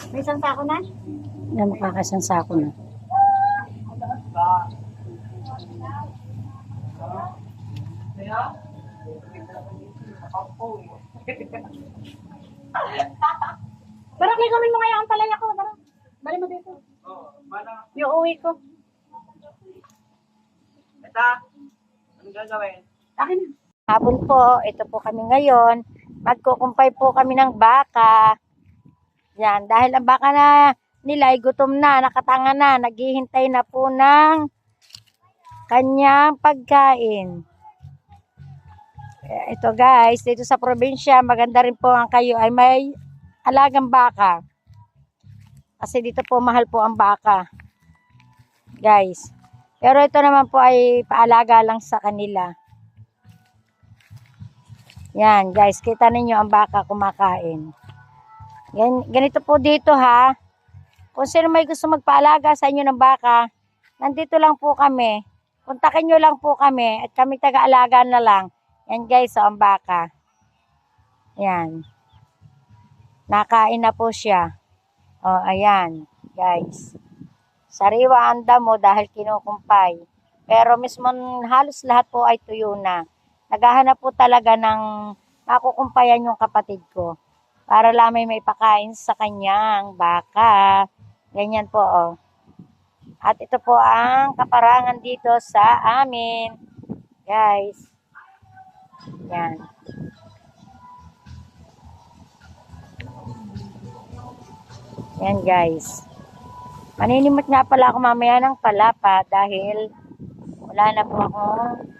May isang sako na? Yan, makakasang sako na. Barak, ligumin mo ngayon ang palaya ko. Barak. Bali mo dito. Yung uwi ko. Ito, anong gagawin? Akin na. Hapon po, ito po kami ngayon. Magkukumpay po kami ng baka. Yan, dahil ang baka na nila ay gutom na, nakatanga na, naghihintay na po ng kanyang pagkain. Ito guys, dito sa probinsya, maganda rin po ang kayo ay may alagang baka. Kasi dito po mahal po ang baka. Guys. Pero ito naman po ay paalaga lang sa kanila. Yan guys, kita ninyo ang baka kumakain. Yan, ganito po dito ha. Kung sino may gusto magpaalaga sa inyo ng baka, nandito lang po kami. Kontakin nyo lang po kami at kami taga-alaga na lang. Yan guys, ang baka. Yan. Nakain na po siya. O, ayan, guys. Sariwa ang damo dahil kinukumpay. Pero mismo halos lahat po ay tuyo na. Naghahanap po talaga ng makukumpayan yung kapatid ko. Para lamay may pakain sa kanyang baka. Ganyan po, oh. At ito po ang kaparangan dito sa amin. Guys. Yan. Yan guys. Maninimot nga pala ako mamaya ng palapa dahil wala na po akong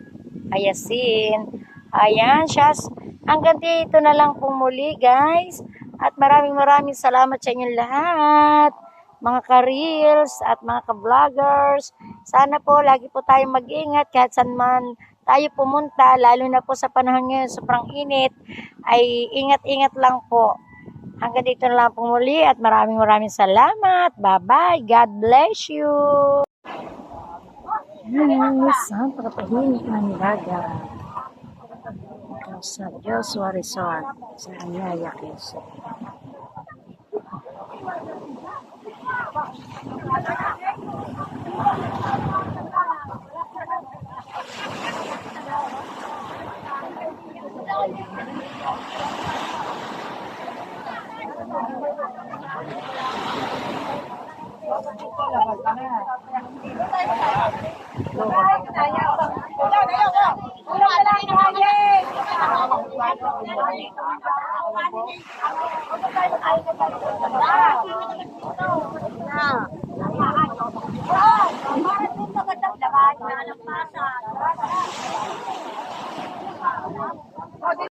ayasin. Ayan, syas. Hanggang dito na lang po muli guys. At maraming salamat sa inyong lahat. Mga ka-reels at mga ka-vloggers. Sana po lagi po tayong mag-ingat kahit saan man tayo pumunta. Lalo na po sa panahon ngayon, sobrang init. Ay ingat-ingat lang po. Hanggang dito na lang po muli at maraming salamat. Bye-bye. God bless you. Saan pagpahingit ng dagat? Ito sa Joshua Resort sa Anyaya, Quezon. Laban,